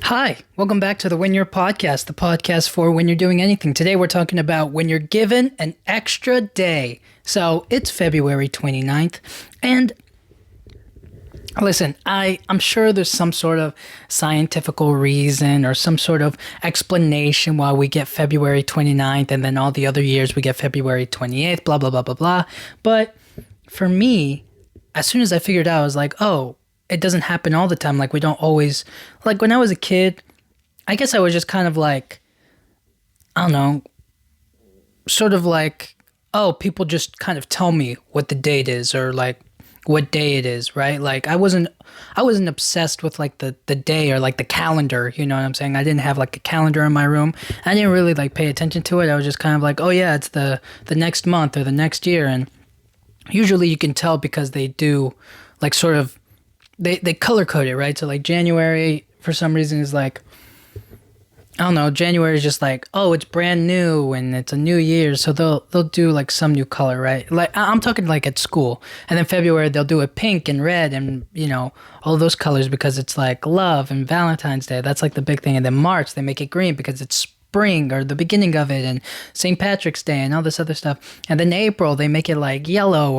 Hi, welcome back to the When You're podcast, the podcast for when you're doing anything. Today we're talking about when you're given an extra day. So it's February 29th, and listen, I'm sure there's some sort of scientific reason or some sort of explanation why we get February 29th and then all the other years we get February 28th, blah, blah, blah, blah, blah. But for me, as soon as I figured out, I was like, oh, it doesn't happen all the time. Like, we don't always, like, when I was a kid, I guess I was just kind of like, I don't know, sort of like, oh, people just kind of tell me what the date is or like what day it is, right? Like, I wasn't obsessed with like the day or like the calendar, you know what I'm saying? I didn't have like a calendar in my room. I didn't really like pay attention to it. I was just kind of like, oh yeah, it's the next month or the next year. And usually you can tell because they do like sort of, they color code it, right? So like January for some reason is like, I don't know, January is just like, oh, it's brand new and it's a new year, so they'll do like some new color, right? Like I'm talking like at school. And then February they'll do it pink and red and, you know, all those colors because it's like love and Valentine's Day. That's like the big thing. And then March they make it green because it's spring or the beginning of it, and St. Patrick's Day and all this other stuff. And then April they make it like yellow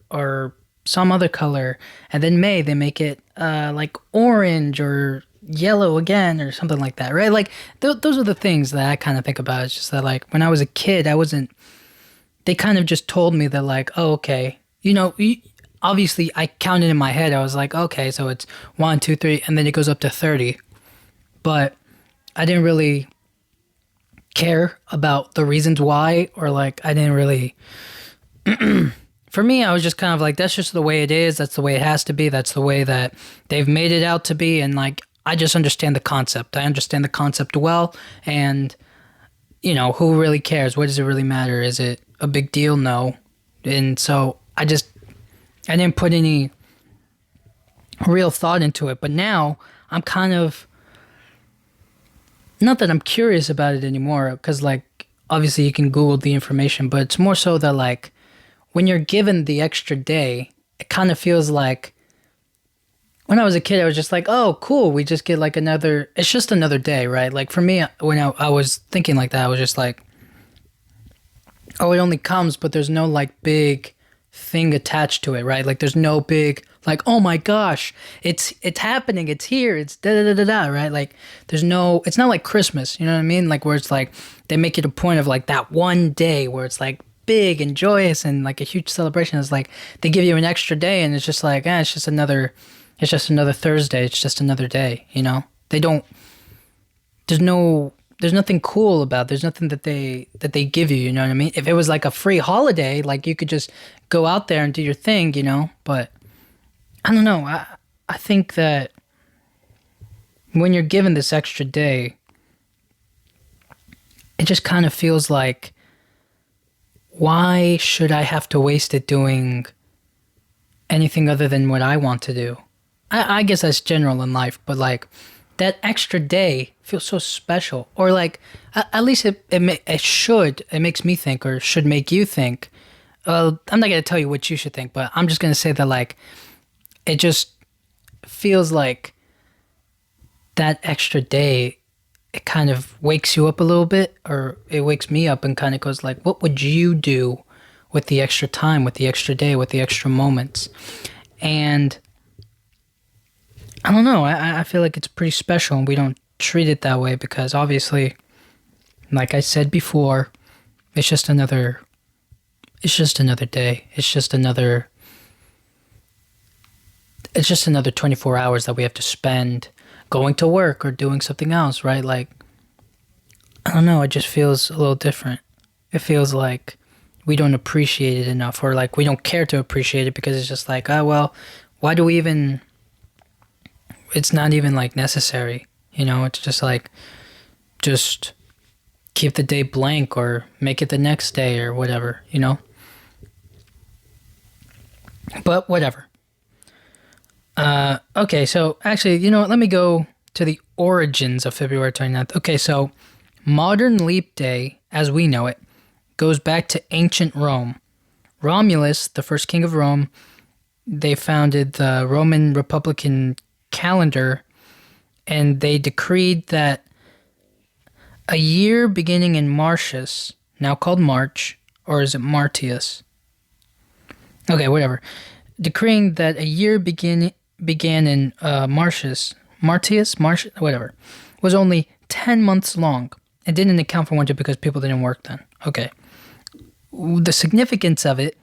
or some other color. And then May they make it like orange or yellow again or something like that, right? Like those are the things that I kind of think about. It's just that like when I was a kid, they kind of just told me that like, oh, okay, you know, obviously I counted in my head. I was like, okay, so it's 1, 2, 3, and then it goes up to 30. But I didn't really care about the reasons why, or like I didn't really for me, I was just kind of like, that's just the way it is. That's the way it has to be. That's the way that they've made it out to be. And like, I just understand the concept. I understand the concept well. And, you know, who really cares? What does it really matter? Is it a big deal? No. And so I didn't put any real thought into it. But now I'm kind of, not that I'm curious about it anymore, because like, obviously you can Google the information, but it's more so that like, when you're given the extra day, it kind of feels like, when I was a kid, I was just like, oh, cool, we just get like it's just another day, right? Like for me, when I was thinking like that, I was just like, oh, it only comes, but there's no like big thing attached to it, right? Like there's no big, like, oh my gosh, it's happening, it's here, it's da-da-da-da-da, right? Like it's not like Christmas, you know what I mean? Like where it's like, they make it a point of like that one day where it's like, big and joyous and like a huge celebration. Is like they give you an extra day and it's just like it's just another Thursday, it's just another day, you know. There's nothing cool about it. There's nothing that they give you, you know what I mean? If it was like a free holiday, like you could just go out there and do your thing, you know. But I don't know, I think that when you're given this extra day, it just kind of feels like, why should I have to waste it doing anything other than what I want to do? I guess that's general in life, but like that extra day feels so special. Or like, at least it makes me think, or should make you think. I'm not going to tell you what you should think, but I'm just going to say that like, it just feels like that extra day, it kind of wakes you up a little bit, or it wakes me up and kind of goes like, what would you do with the extra time, with the extra day, with the extra moments? And I don't know, I feel like it's pretty special and we don't treat it that way because obviously, like I said before, it's just another day. It's just another 24 hours that we have to spend going to work or doing something else, right? Like, I don't know, it just feels a little different. It feels like we don't appreciate it enough, or like we don't care to appreciate it because it's just like, oh, well, why do we even, it's not even like necessary, you know? It's just like, just keep the day blank or make it the next day or whatever, you know? But whatever. Okay, so actually, you know what? Let me go to the origins of February 29th. Okay, so modern leap day, as we know it, goes back to ancient Rome. Romulus, the first king of Rome, they founded the Roman Republican calendar and they decreed that a year beginning in Martius, now called March, or is it Martius? Okay, whatever. Decreeing that a year began in Martius, whatever, was only 10 months long and didn't account for winter because people didn't work then. Okay. The significance of it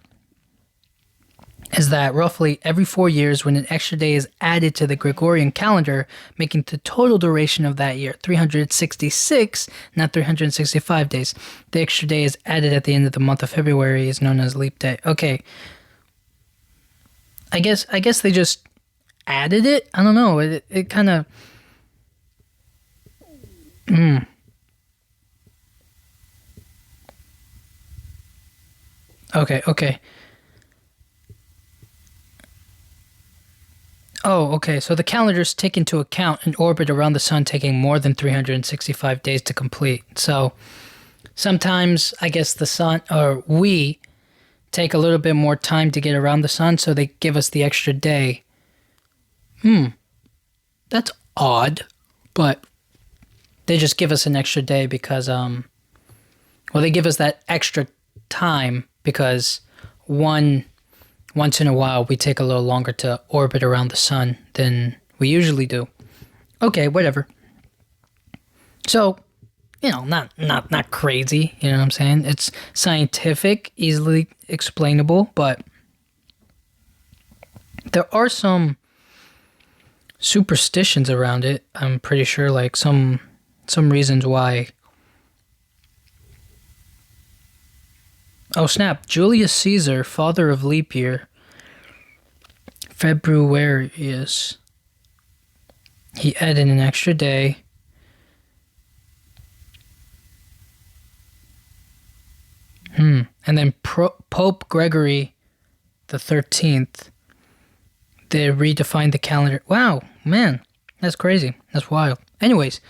is that roughly every 4 years, when an extra day is added to the Gregorian calendar, making the total duration of that year 366, not 365 days, the extra day is added at the end of the month of February is known as leap day. Okay. I guess they just added it. I don't know. It kind of. Okay. Oh, okay. So the calendars take into account an orbit around the sun taking more than 365 days to complete. So sometimes I guess the sun, or we, take a little bit more time to get around the sun, so they give us the extra day. That's odd, but they just give us an extra day because, they give us that extra time because once in a while we take a little longer to orbit around the sun than we usually do. Okay, whatever. So, not crazy, you know what I'm saying? It's scientific, easily explainable, but there are some superstitions around it. I'm pretty sure, like some reasons why. Oh snap, Julius Caesar, father of leap year, Februarius, he added an extra day. And then Pope Gregory the 13th, they redefined the calendar. Wow, man, that's crazy. That's wild. Anyways,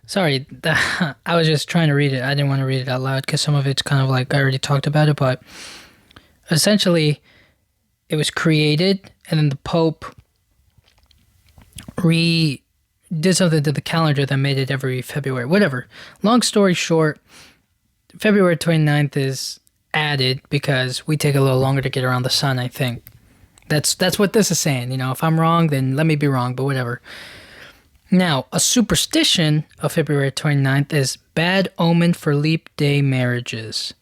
sorry, I was just trying to read it. I didn't want to read it out loud because some of it's kind of like I already talked about it, but essentially it was created and then the Pope did something to the calendar that made it every February. Whatever. Long story short, February 29th is added because we take a little longer to get around the sun, I think. That's what this is saying. If I'm wrong, then let me be wrong, but whatever. Now, a superstition of February 29th is bad omen for leap day marriages.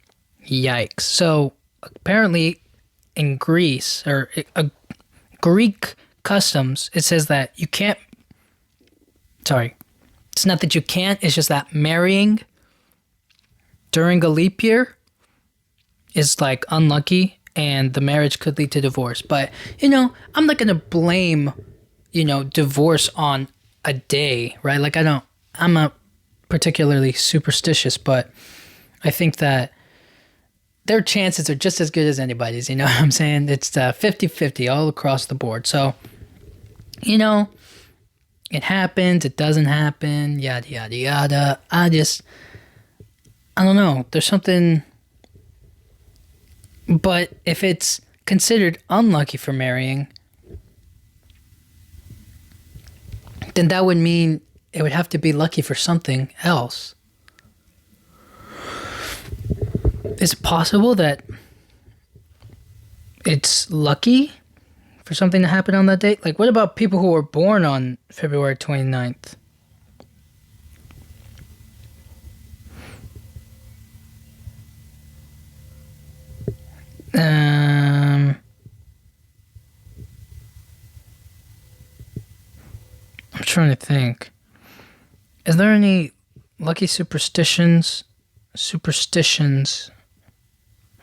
Yikes. So, apparently in Greece, or Greek customs, it says that you can't... Sorry. It's not that you can't, it's just that marrying during a leap year is like unlucky and the marriage could lead to divorce. But, I'm not going to blame, divorce on a day, right? Like I'm not particularly superstitious, but I think that their chances are just as good as anybody's, you know what I'm saying? It's 50-50 all across the board. So, it happens, it doesn't happen, yada, yada, yada. I don't know. There's something... But if it's considered unlucky for marrying, then that would mean it would have to be lucky for something else. Is it possible that it's lucky for something to happen on that date? Like, what about people who were born on February 29th? I'm trying to think. Is there any lucky superstitions?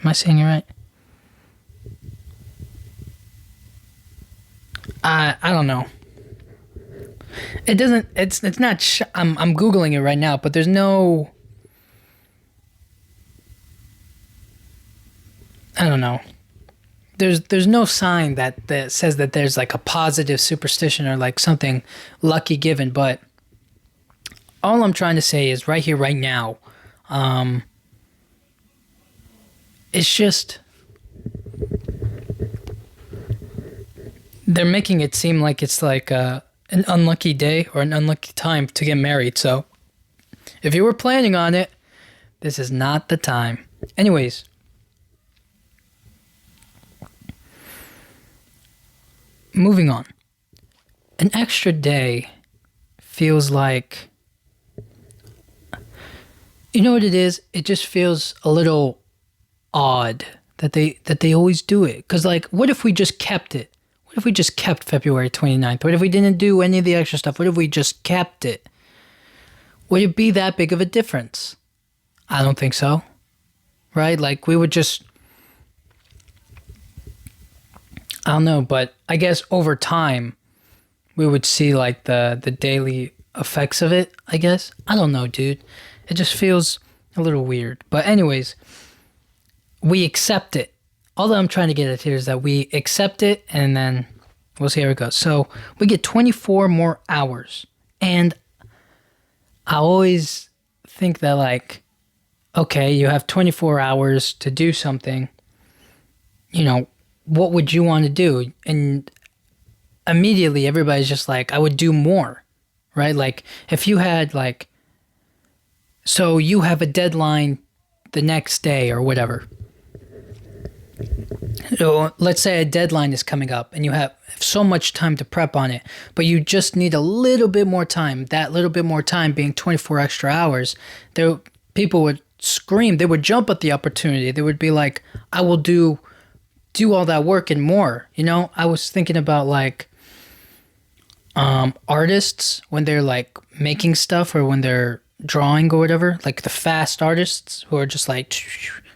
Am I saying it right? I don't know. It doesn't. It's not. I'm googling it right now, but there's no. I don't know. There's no sign that says that there's like a positive superstition or like something lucky given, but all I'm trying to say is right here, right now, it's just they're making it seem like it's like an unlucky day or an unlucky time to get married. So if you were planning on it, this is not the time. Anyways, moving on. An extra day feels like, you know what it is? It just feels a little odd that they always do it. Because, like, what if we just kept it? What if we just kept February 29th? What if we didn't do any of the extra stuff? What if we just kept it? Would it be that big of a difference? I don't think so. Right? Like, we would just, I don't know, but I guess over time, we would see, like, the daily effects of it, I guess. I don't know, dude. It just feels a little weird. But anyways, we accept it. All that I'm trying to get at here is that we accept it, and then we'll see how it goes. So we get 24 more hours. And I always think that, like, okay, you have 24 hours to do something. You know, what would you want to do? And immediately everybody's just like, I would do more, right? Like, if you had, like, so you have a deadline the next day or whatever. So let's say a deadline is coming up and you have so much time to prep on it, but you just need a little bit more time. That little bit more time being 24 extra hours, people would scream. They would jump at the opportunity. They would be like, I will do all that work and more. You know, I was thinking about, like, artists when they're, like, making stuff or when they're drawing or whatever, like the fast artists who are just like,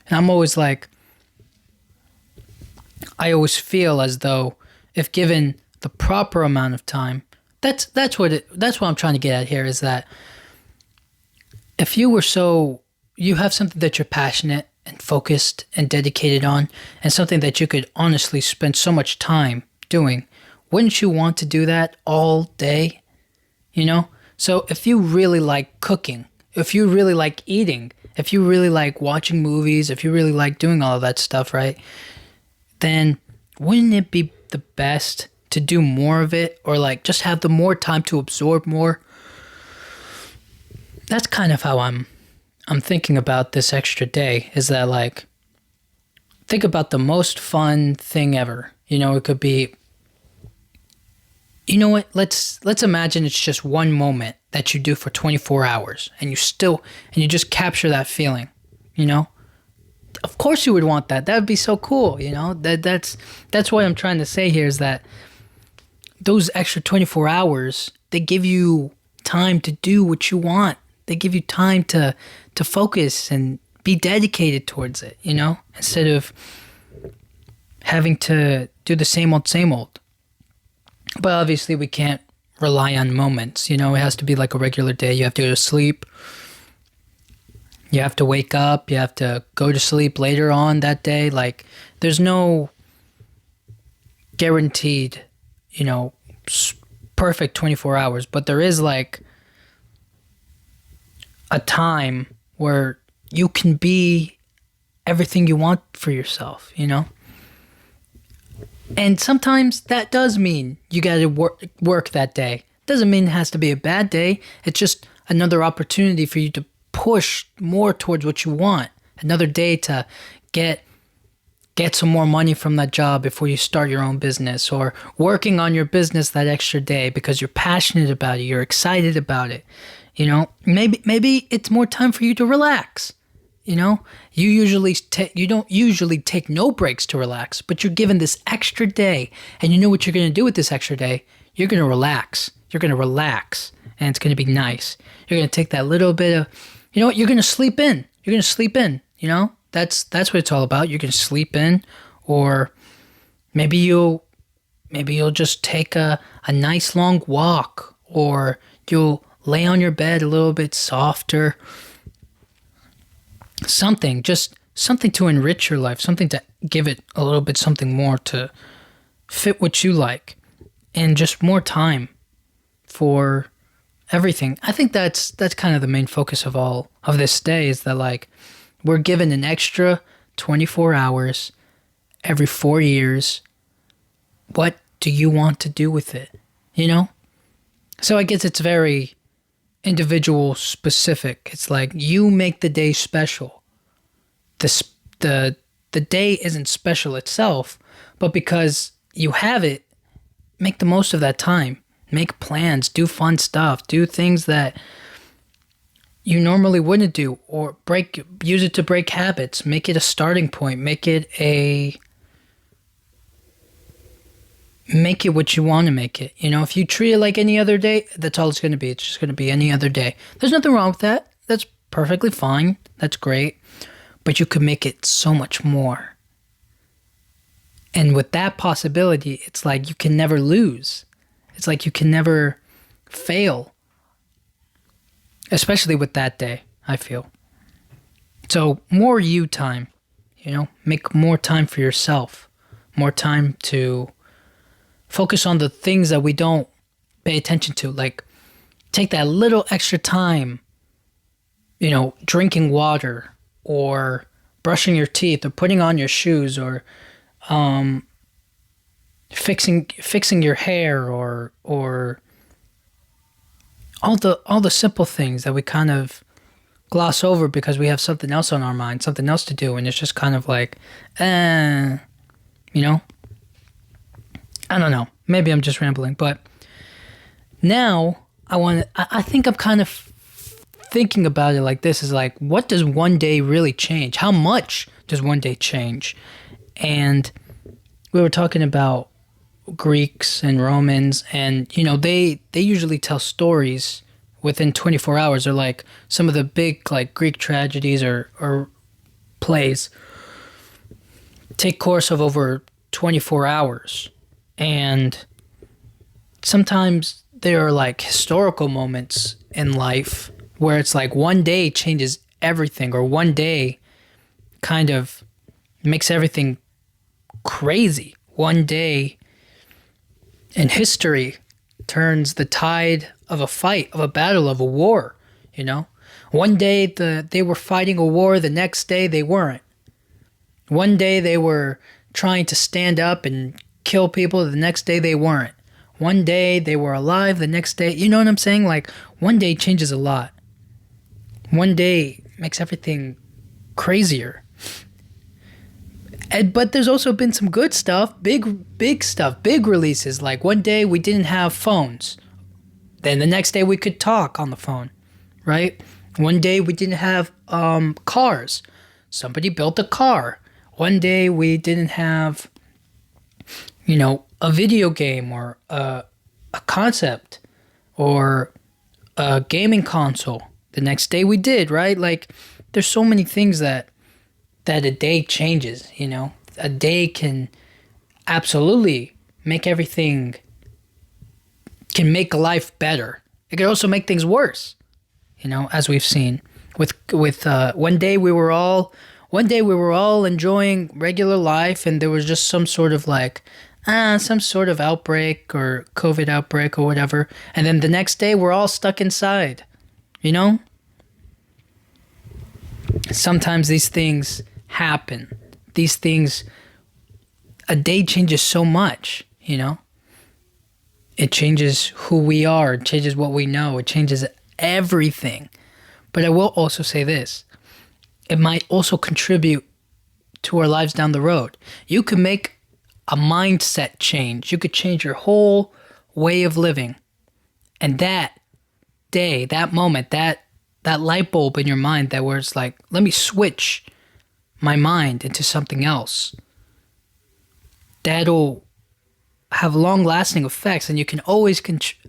and I'm always like, I always feel as though if given the proper amount of time, that's what I'm trying to get at here, is that if you have something that you're passionate and focused and dedicated on, and something that you could honestly spend so much time doing, wouldn't you want to do that all day? You know? So if you really like cooking, if you really like eating, if you really like watching movies, if you really like doing all of that stuff, right? Then wouldn't it be the best to do more of it, or, like, just have the more time to absorb more? That's kind of how I'm thinking about this extra day, is that, like, think about the most fun thing ever. You know, it could be, you know what, let's imagine it's just one moment that you do for 24 hours and you just capture that feeling, you know? Of course you would want that. That would be so cool, you know? That's what I'm trying to say here, is that those extra 24 hours, they give you time to do what you want. They give you time to focus and be dedicated towards it, you know? Instead of having to do the same old. But obviously we can't rely on moments, you know? It has to be like a regular day. You have to go to sleep. You have to wake up. You have to go to sleep later on that day. Like, there's no guaranteed, you know, perfect 24 hours. But there is, like, a time where you can be everything you want for yourself, you know? And sometimes that does mean you got to work that day. Doesn't mean it has to be a bad day. It's just another opportunity for you to push more towards what you want. Another day to get some more money from that job before you start your own business, or working on your business that extra day because you're passionate about it, you're excited about it. You know, maybe it's more time for you to relax. You know, you don't usually take no breaks to relax, but you're given this extra day, and you know what you're going to do with this extra day. You're going to relax. You're going to relax, and it's going to be nice. You're going to take that little bit of, you know what? You're going to sleep in. You're going to sleep in. You know, that's what it's all about. You can sleep in, or maybe you'll just take a nice long walk, or you'll lay on your bed a little bit softer. Something to enrich your life, something to give it a little bit something more to fit what you like, and just more time for everything. I think that's kind of the main focus of all of this day, is that, like, we're given an extra 24 hours every 4 years. What do you want to do with it? You know? So I guess it's very individual specific. It's like you make the day special. The the day isn't special itself, but because you have it, make the most of that time. Make plans, do fun stuff, do things that you normally wouldn't do, or use it to break habits, make it a starting point, make it what you want to make it. If you treat it like any other day, that's all it's going to be. It's just going to be any other day. There's nothing wrong with that. That's perfectly fine. That's great. But you could make it so much more. And with that possibility, it's like you can never lose. It's like you can never fail. Especially with that day, I feel. So more you time, make more time for yourself. More time to focus on the things that we don't pay attention to. Like, take that little extra time, drinking water or brushing your teeth or putting on your shoes or fixing your hair or all the simple things that we kind of gloss over because we have something else on our mind, something else to do, and it's just kind of like, I don't know. Maybe I'm just rambling, but now I think I'm kind of thinking about it like this, is like, what does one day really change? How much does one day change? And we were talking about Greeks and Romans, and they usually tell stories within 24 hours, or like some of the big like Greek tragedies or plays take course of over 24 hours. And sometimes there are like historical moments in life where it's like one day changes everything, or one day kind of makes everything crazy. One day in history turns the tide of a fight, of a battle, of a war, One day they were fighting a war, the next day they weren't. One day they were trying to stand up and kill people, the next day they weren't. One day they were alive, the next day, you know what I'm saying? Like, one day changes a lot. One day makes everything crazier. But there's also been some good stuff, big stuff, big releases. Like, one day we didn't have phones. Then the next day we could talk on the phone, right? One day we didn't have cars. Somebody built a car. One day we didn't have, a video game or a concept or a gaming console. The next day we did, right? Like, there's so many things that a day changes, A day can absolutely make everything, can make life better. It could also make things worse, as we've seen. With one day we were all enjoying regular life, and there was just some sort of outbreak or COVID outbreak or whatever. And then the next day we're all stuck inside, Sometimes these things happen. These things, a day changes so much, It changes who we are. It changes what we know. It changes everything. But I will also say this. It might also contribute to our lives down the road. You can make a mindset change. You could change your whole way of living. And that day, that moment, that light bulb in your mind, that where it's like, let me switch my mind into something else. That'll have long-lasting effects, and you can always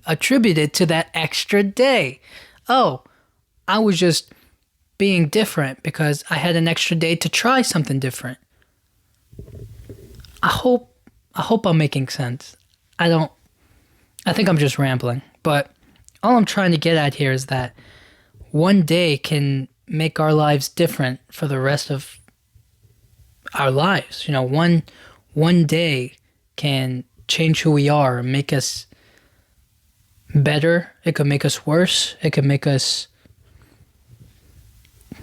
attribute it to that extra day. Oh, I was just being different because I had an extra day to try something different. I hope I'm making sense. I think I'm just rambling, but all I'm trying to get at here is that one day can make our lives different for the rest of our lives. One day can change who we are and make us better. It could make us worse. It could make us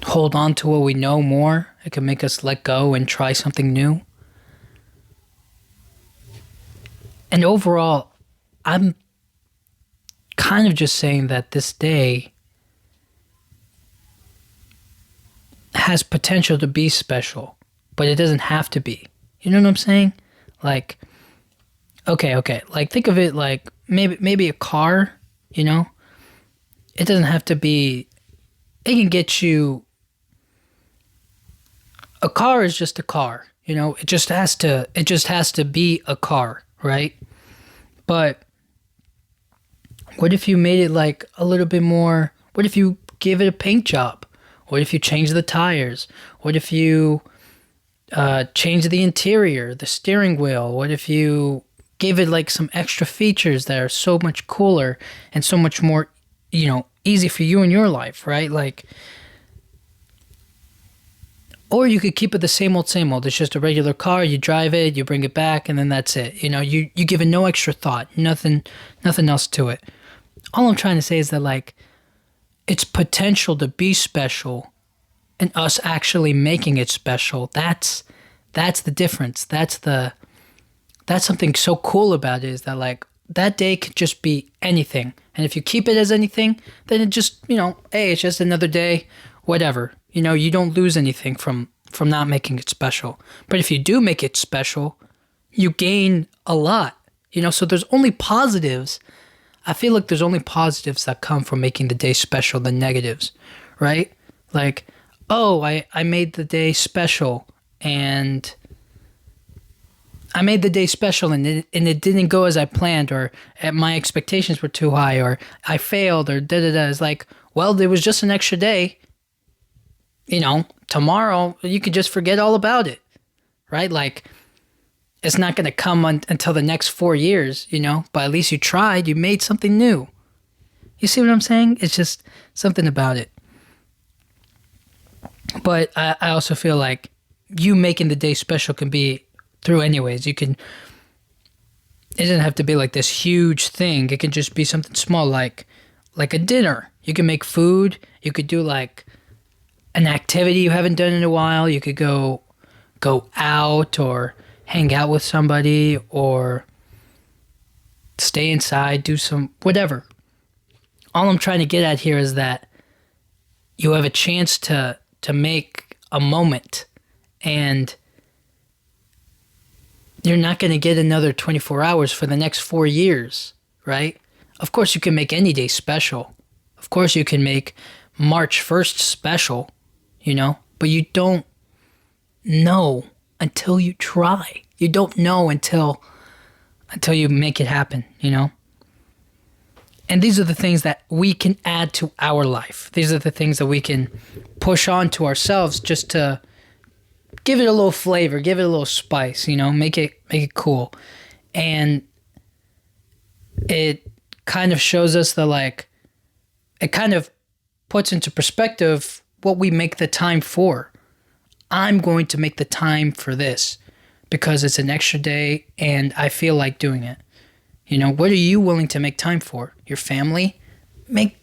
hold on to what we know more. It could make us let go and try something new. And overall, I'm kind of just saying that this day has potential to be special, but it doesn't have to be. You know what I'm saying? Like, okay. Like, think of it like maybe a car, you know? It doesn't have to be, it can get you, a car is just a car, you know? It just has to be a car, right? But what if you made it like a little bit more, what if you give it a paint job? What if you change the tires? What if you change the interior, the steering wheel? What if you gave it like some extra features that are so much cooler and so much more, you know, easy for you in your life, right? Like, or you could keep it the same old, same old. It's just a regular car. You drive it, you bring it back, and then that's it. You know, you give it no extra thought, nothing else to it. All I'm trying to say is that, like, its potential to be special and us actually making it special, that's the difference. That's something so cool about it, is that, like, that day could just be anything. And if you keep it as anything, then it just, you know, hey, it's just another day, whatever. You know, you don't lose anything from not making it special. But if you do make it special, you gain a lot. You know, so there's only positives. I feel like there's only positives that come from making the day special than negatives, right? Like, oh, I made the day special, and and it didn't go as I planned, or my expectations were too high, or I failed, or da-da-da. It's like, well, there was just an extra day. You know, tomorrow you could just forget all about it, right? Like, it's not going to come until the next 4 years, you know, but at least you tried, you made something new. You see what I'm saying? It's just something about it. But I also feel like you making the day special can be through anyways. It doesn't have to be like this huge thing. It can just be something small, like a dinner. You can make food. You could do like an activity you haven't done in a while. You could go out or hang out with somebody, or stay inside, do some whatever. All I'm trying to get at here is that you have a chance to make a moment, and you're not going to get another 24 hours for the next 4 years, right? Of course you can make any day special. Of course you can make March 1st special, you know, but you don't know until you try. You don't know until you make it happen, you know? And these are the things that we can add to our life. These are the things that we can push on to ourselves just to give it a little flavor, give it a little spice, you know, make it cool. And it kind of shows us that, like, it kind of puts into perspective what we make the time for. I'm going to make the time for this because it's an extra day and I feel like doing it. You know, what are you willing to make time for? Your family? Make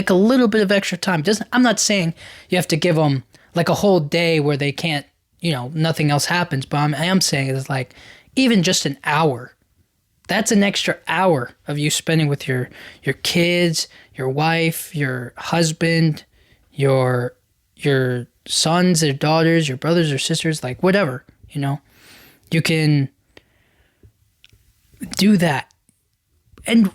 a little bit of extra time. I'm not saying you have to give them like a whole day where they can't, you know, nothing else happens, but I am saying it's like even just an hour. That's an extra hour of you spending with your kids, your wife, your husband, your sons or daughters, your brothers or sisters, like whatever, you know. You can do that. And,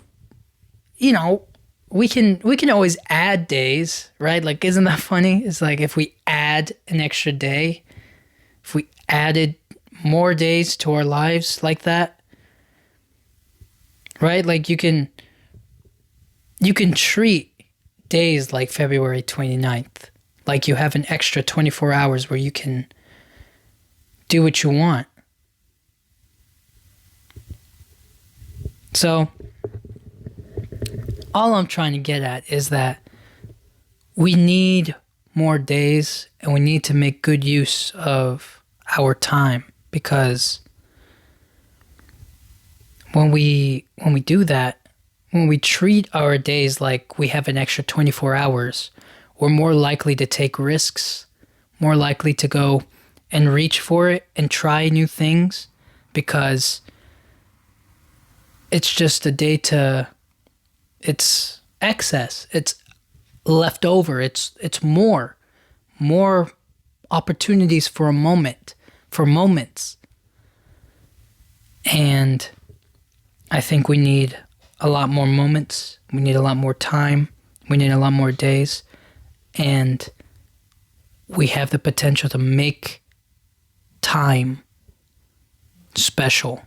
you know, we can always add days, right? Like, isn't that funny? It's like if we add an extra day, if we added more days to our lives like that, right? Like you can treat days like February 29th, like you have an extra 24 hours where you can do what you want. So all I'm trying to get at is that we need more days and we need to make good use of our time, because when we do that, when we treat our days like we have an extra 24 hours, we're more likely to take risks, more likely to go and reach for it and try new things, because it's just a day to, it's excess. It's left over. It's more opportunities for moments. And I think we need a lot more moments. We need a lot more time. We need a lot more days. And we have the potential to make time special.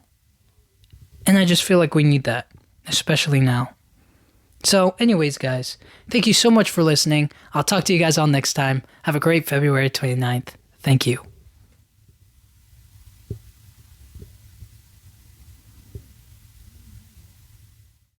And I just feel like we need that, especially now. So anyways, guys, thank you so much for listening. I'll talk to you guys all next time. Have a great February 29th. Thank you.